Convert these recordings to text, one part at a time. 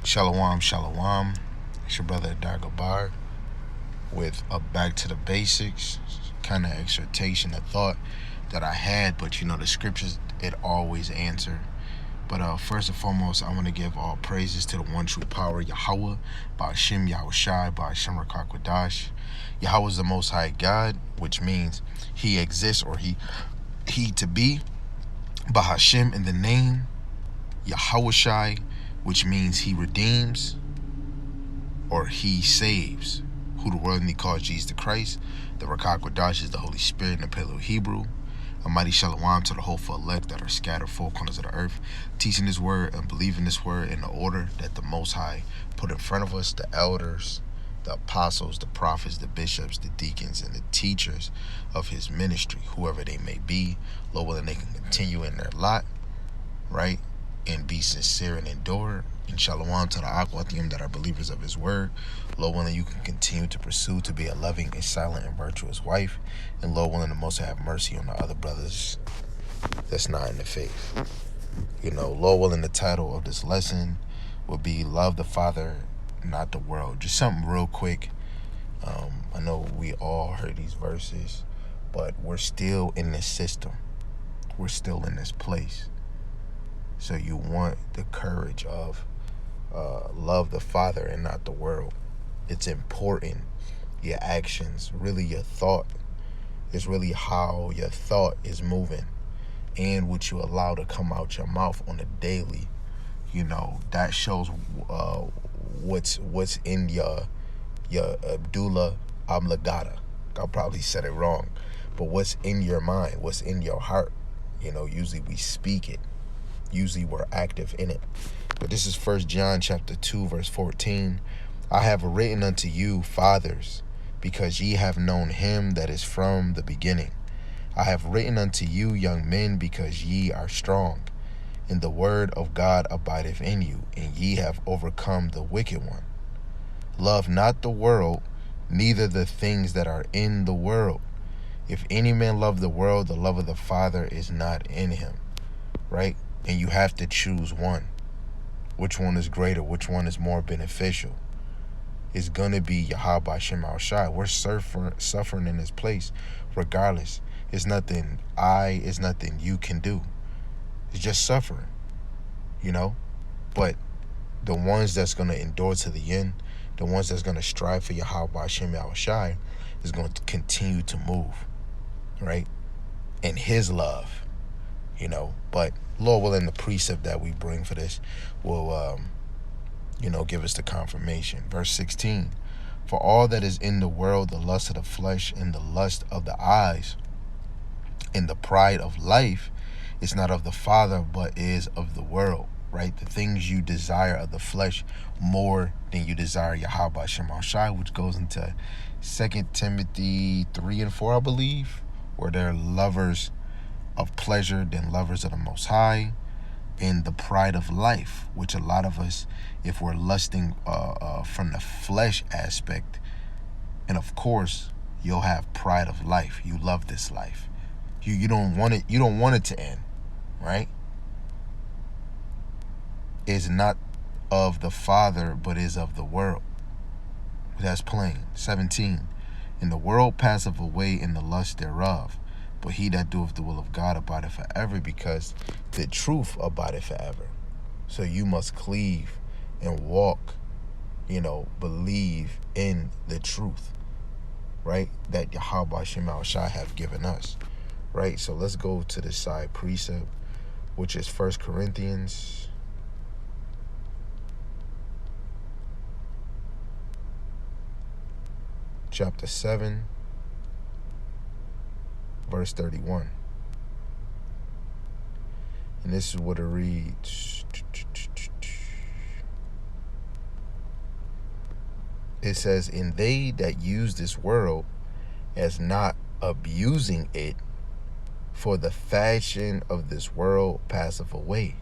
Shalom, shalom. It's your brother Dagobah with a back to the basics kind of exhortation, a thought that I had, but the scriptures it always answer. But first and foremost, I want to give all praises to the one true power, Yahweh, Ba'ashem Yahushai, Ba'ashem Rakakwadash. Yahweh is the Most High God, which means He exists or He to be. Ba'ashem in the name, Yahushai, which means He redeems or He saves, who the world calls Jesus the Christ. The Rakakwadash is the Holy Spirit in the Paleo Hebrew. A mighty shalom to the hopeful elect that are scattered four corners of the earth, teaching this word and believing this word in the order that the Most High put in front of us, the elders, the apostles, the prophets, the bishops, the deacons, and the teachers of His ministry, whoever they may be. Lord willing, they can continue in their lot, right, and be sincere and endure. And shalom to the Aquathium that are believers of His word. Lord willing, you can continue to pursue to be a loving and silent and virtuous wife. And Lord willing, the Most High have mercy on the other brothers that's not in the faith. Lord willing, the title of this lesson will be Love the Father, Not the World. Just something real quick. I know we all heard these verses, but we're still in this system. We're still in this place. So you want the courage of love the Father and not the world. It's important. Your actions, really your thought, is really how your thought is moving and what you allow to come out your mouth on a daily. That shows what's in your Abdullah Oblongata. I probably said it wrong, but what's in your mind, what's in your heart. Usually we speak it. Usually we're active in it. But this is 1 John chapter 2, verse 14. I have written unto you, fathers, because ye have known Him that is from the beginning. I have written unto you, young men, because ye are strong, and the word of God abideth in you, and ye have overcome the wicked one. Love not the world, neither the things that are in the world. If any man love the world, the love of the Father is not in him. Right? And you have to choose one. Which one is greater? Which one is more beneficial? It's going to be Yahweh Shem Al Shai. We're suffering in this place regardless. It's nothing it's nothing you can do. It's just suffering, But the ones that's going to endure to the end, the ones that's going to strive for Yahweh Shem Al Shai is going to continue to move, right? In His love. But Lord willing, the precept that we bring for this will, give us the confirmation. Verse 16, for all that is in the world, the lust of the flesh and the lust of the eyes and the pride of life is not of the Father, but is of the world, right? The things you desire of the flesh more than you desire Yahweh Shem Al Shai, which goes into 2 Timothy 3 and 4, I believe, where they're lovers of pleasure than lovers of the Most High, and the pride of life, which a lot of us, if we're lusting from the flesh aspect, and of course you'll have pride of life. You love this life. You don't want it. You don't want it to end, right? Is not of the Father, but is of the world. That's plain. 17. And the world passeth away in the lust thereof, but he that doeth the will of God abideth forever, because the truth abideth forever. So you must cleave and walk, believe in the truth, right? That Yahweh Shem Al Shai have given us, right? So let's go to the side precept, which is 1 Corinthians chapter 7, verse 31. And this is what it reads. It says, and they that use this world as not abusing it, for the fashion of this world passeth away.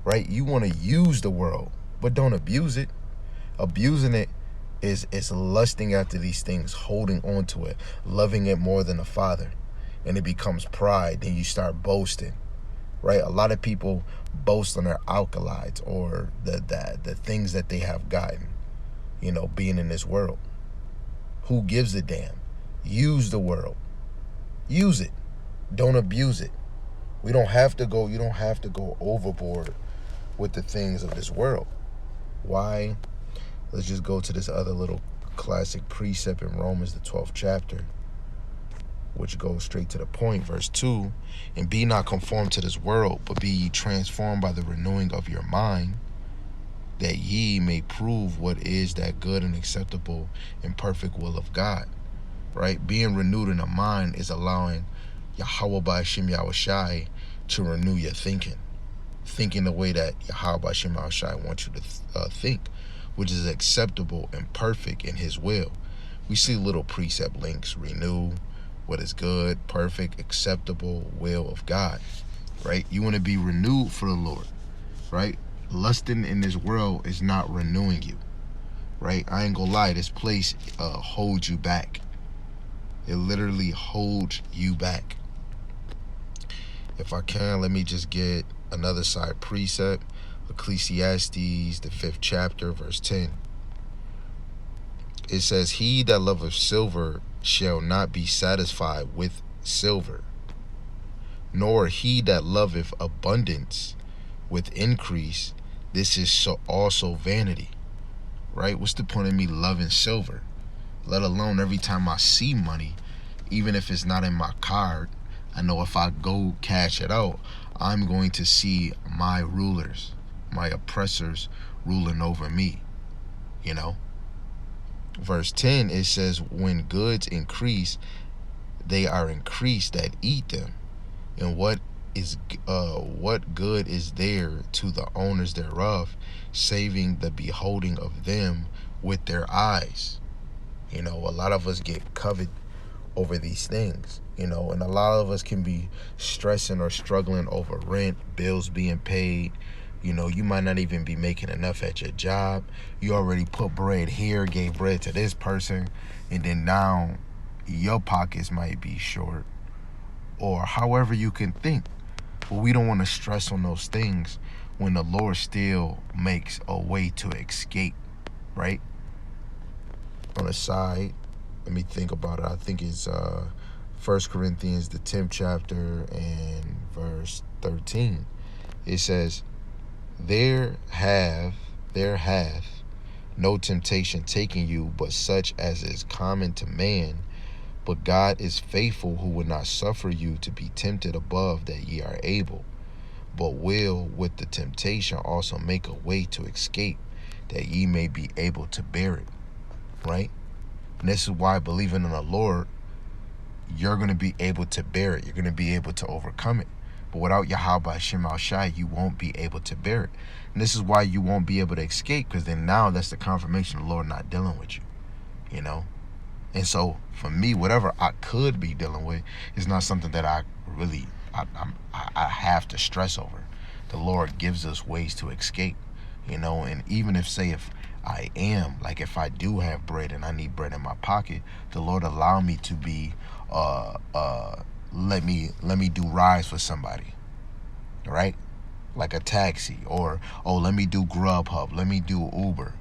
Right? You want to use the world, but don't abuse it. Abusing it is lusting after these things, holding on to it, loving it more than the Father. And it becomes pride. Then you start boasting. Right? A lot of people boast on their alkalides or the things that they have gotten, being in this world. Who gives a damn? Use the world. Use it. Don't abuse it. You don't have to go overboard with the things of this world. Why? Let's just go to this other little classic precept in Romans, the 12th chapter, which goes straight to the point. Verse 2, and be not conformed to this world, but be ye transformed by the renewing of your mind, that ye may prove what is that good and acceptable and perfect will of God. Right? Being renewed in the mind is allowing Yahweh Ba'ashem Yahushai to renew your thinking. Thinking the way that Yahweh Ba'ashem Yahushai wants you to think, which is acceptable and perfect in his will. We see little precept links: renew, what is good, perfect, acceptable will of God. Right? You want to be renewed for the Lord. Right? Lusting in this world is not renewing you. Right? I ain't gonna lie, this place holds you back. It literally holds you back. If I can, let me just get another side precept. Ecclesiastes, the 5th chapter, verse 10. It says, he that loveth silver shall not be satisfied with silver, nor he that loveth abundance with increase. This is so also vanity. Right? What's the point of me loving silver? Let alone every time I see money, even if it's not in my card, I know if I go cash it out, I'm going to see my rulers, my oppressors ruling over me. Verse 10, it says, when goods increase, they are increased that eat them. And what good is there to the owners thereof, saving the beholding of them with their eyes? A lot of us get coveted over these things, and a lot of us can be stressing or struggling over rent, bills being paid. You might not even be making enough at your job. You already put bread here, gave bread to this person, and then now your pockets might be short, or however you can think. But we don't want to stress on those things when the Lord still makes a way to escape, right? On the side, let me think about it. I think it's 1 Corinthians, the 10th chapter, and verse 13. It says, there hath no temptation taken you, but such as is common to man. But God is faithful, who will not suffer you to be tempted above that ye are able, but will with the temptation also make a way to escape, that ye may be able to bear it. Right? And this is why believing in the Lord, you're going to be able to bear it. You're going to be able to overcome it. But without Yahweh Shem Al Shai, you won't be able to bear it. And this is why you won't be able to escape, because then now that's the confirmation of the Lord not dealing with you. And so for me, whatever I could be dealing with is not something that I have to stress over. The Lord gives us ways to escape, and even if if I do have bread and I need bread in my pocket, the Lord allow me to be let me do rides for somebody, right? Like a taxi, or let me do Grubhub, let me do Uber,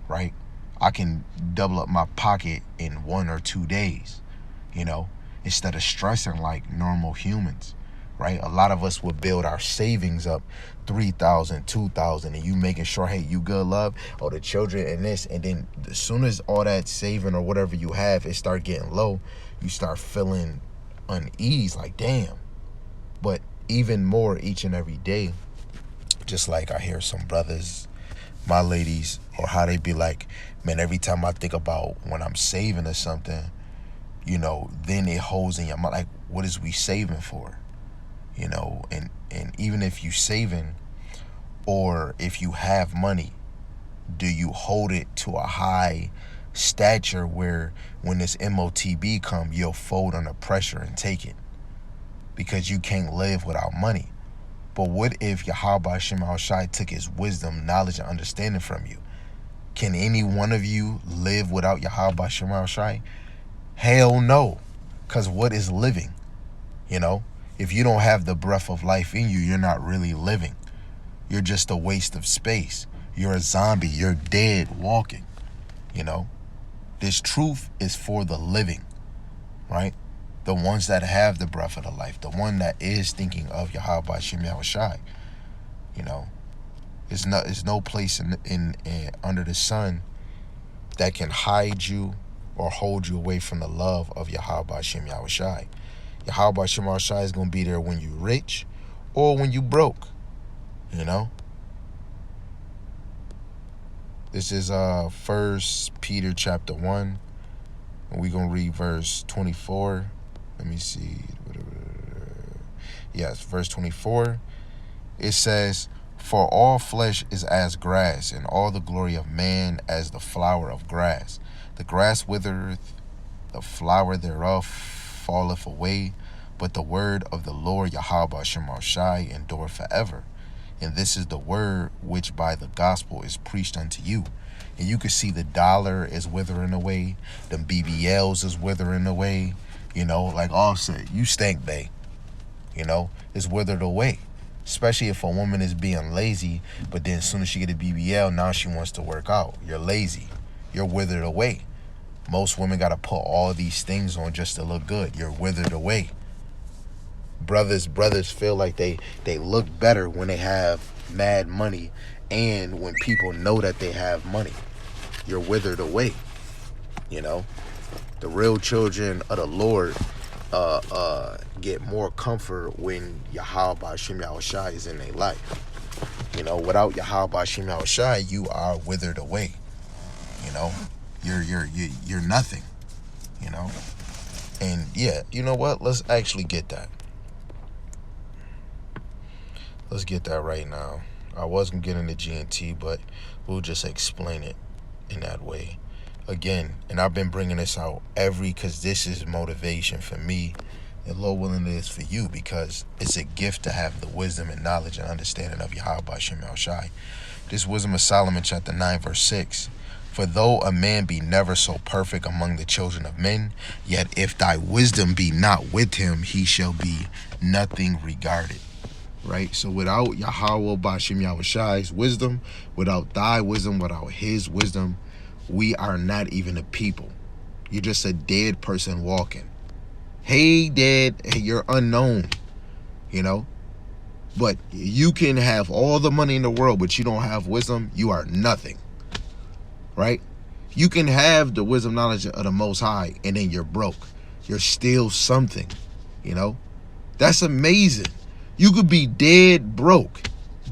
right? I can double up my pocket in 1 or 2 days, instead of stressing like normal humans, right? A lot of us would build our savings up 3,000, 2,000, and you making sure, hey, you good, love, the children and this, and then as soon as all that saving or whatever you have, it start getting low, you start feeling unease, like damn. But even more each and every day, just like I hear some brothers, my ladies, or how they be like, man, every time I think about when I'm saving or something, then it holds in your mind, like, what is we saving for? And even if you saving, or if you have money, do you hold it to a high stature where when this MOTB come, you'll fold under pressure and take it? Because you can't live without money. But what if Yahweh Shem Al Shai took his wisdom, knowledge, and understanding from you? Can any one of you live without Yahweh Shem Al Shai? Hell no. Because what is living? If you don't have the breath of life in you, you're not really living. You're just a waste of space. You're a zombie. You're dead walking. You know, this truth is for the living, right? The ones that have the breath of the life, the one that is thinking of Yahweh Shem Yahushai. You know, there's no place in under the sun that can hide you or hold you away from the love of Yahweh Shem Yahushai. Yahweh Shem Yahushai is going to be there when you're rich or when you broke. You know, this is 1 Peter chapter 1, and we're going to read verse 24. Let me see. Yes, verse 24. It says, "For all flesh is as grass, and all the glory of man as the flower of grass. The grass withereth, the flower thereof falleth away, but the word of the Lord Yahweh Shema Shai endure forever. And this is the word which by the gospel is preached unto you." And you can see the dollar is withering away, the BBLs is withering away. You know, like Offset, you stink, bae. You know, it's withered away. Especially if a woman is being lazy, but then as soon as she get a BBL, now she wants to work out. You're lazy. You're withered away. Most women got to put all these things on just to look good. You're withered away. Brothers feel like they look better when they have mad money and when people know that they have money. You're withered away. You know, the real children of the Lord get more comfort when Yahweh Shem Yahushai is in their life. You know, without Yahweh Shem Yahushai, you are withered away. You know, you're nothing. You know, and yeah, you know what? Let's actually get that. Let's get that right now. I was gonna get into GNT, but we'll just explain it in that way. Again, and I've been bringing this out because this is motivation for me, and Lord willing it is for you, because it's a gift to have the wisdom and knowledge and understanding of Yahweh Shem Yahushai. This Wisdom of Solomon chapter 9 verse 6. "For though a man be never so perfect among the children of men, yet if thy wisdom be not with him, he shall be nothing regarded." Right? So without Yahweh Bashem Yahushai's wisdom, without thy wisdom, without his wisdom, we are not even a people. You're just a dead person walking. Hey, dead, hey, you're unknown, you know? But you can have all the money in the world, but you don't have wisdom, you are nothing, right? You can have the wisdom knowledge of the Most High, and then you're broke. You're still something, you know? That's amazing. You could be dead broke,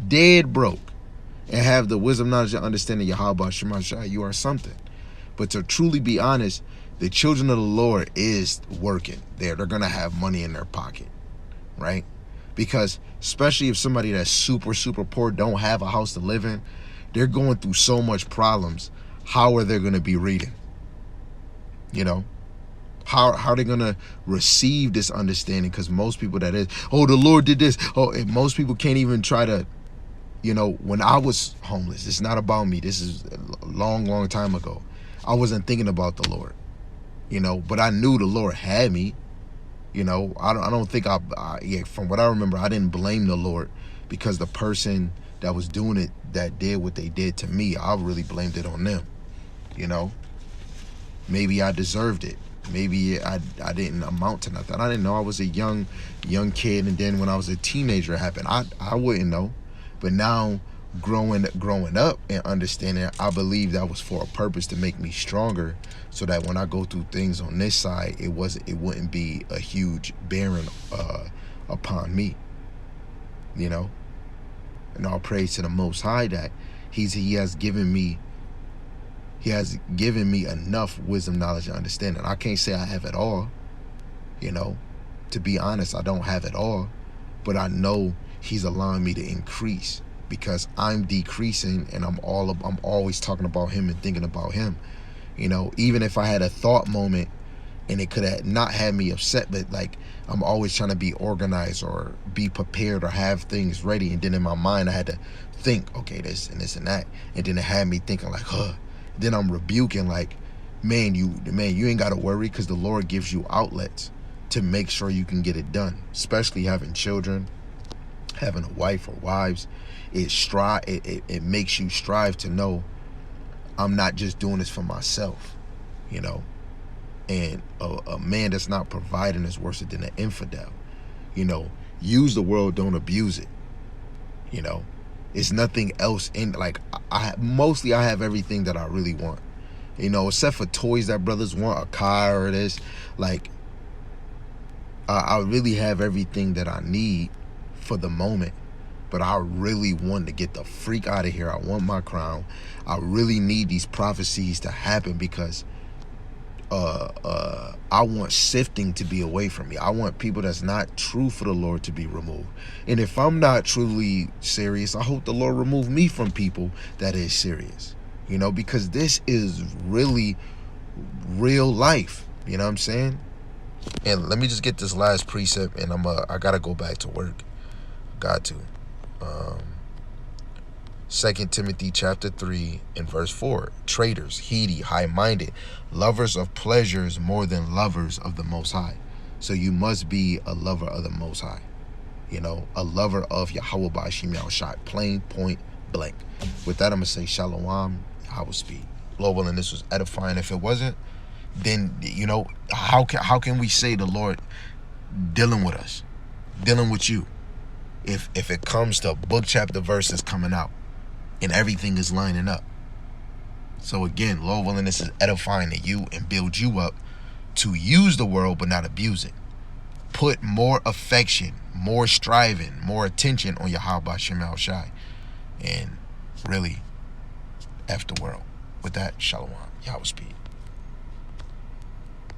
and have the wisdom, knowledge, and understanding Yahweh Shema Shai. You are something. But to truly be honest, the children of the Lord is working. They're going to have money in their pocket, right? Because especially if somebody that's super poor don't have a house to live in, they're going through so much problems. How are they going to be reading? You know? How are they going to receive this understanding? Because most people that is, oh, the Lord did this. Oh, and most people can't even try to, you know, when I was homeless, it's not about me. This is a long time ago. I wasn't thinking about the Lord, you know, but I knew the Lord had me. You know, I don't think from what I remember, I didn't blame the Lord, because the person that was doing it, that did what they did to me, I really blamed it on them. You know, maybe I deserved it. Maybe I didn't amount to nothing. I didn't know. I was a young kid, and then when I was a teenager, it happened. I wouldn't know. But now, growing up and understanding, I believe that was for a purpose, to make me stronger, so that when I go through things on this side, it wouldn't be a huge bearing upon me. You know, and all praise to the Most High that He has given me enough wisdom, knowledge, and understanding. I can't say I have it all. You know, to be honest, I don't have it all, but I know He's allowing me to increase, because I'm decreasing, and I'm always talking about Him and thinking about Him. You know, even if I had a thought moment and it could have not had me upset, but like, I'm always trying to be organized or be prepared or have things ready. And then in my mind, I had to think, okay, this and this and that. And then it had me thinking like, then I'm rebuking like, man, you ain't got to worry, because the Lord gives you outlets to make sure you can get it done, especially having children, having a wife or wives, it makes you strive to know, I'm not just doing this for myself, you know. And a man that's not providing is worse than an infidel. You know, use the world, don't abuse it. You know, it's nothing else in, like, I have everything that I really want. You know, except for toys that brothers want, a car or this. Like, I really have everything that I need for the moment. But I really want to get the freak out of here. I want my crown. I really need these prophecies to happen because I want sifting to be away from me. I want people that's not true for the Lord to be removed. And if I'm not truly serious, I hope the Lord remove me from people that is serious. You know, because this is really real life. You know what I'm saying? And let me just get this last precept, and I gotta go back to work. Got to. 2 Timothy chapter 3 and verse 4. Traitors, heedy, high-minded, lovers of pleasures more than lovers of the Most High. So you must be a lover of the Most High. You know, a lover of Yahweh Ba'ashim Yahushai. Plain point blank. With that, I'm going to say Shalom, Yahweh speed. Lord willing, this was edifying. If it wasn't, then, you know, how can we say the Lord dealing with us, dealing with you, if it comes to book, chapter, verses coming out and everything is lining up? So again, Lord willing, this is edifying to you and build you up to use the world but not abuse it. Put more affection, more striving, more attention on Yahweh Shem Shai, and really F the world. With that, Shalom, Yahweh speed.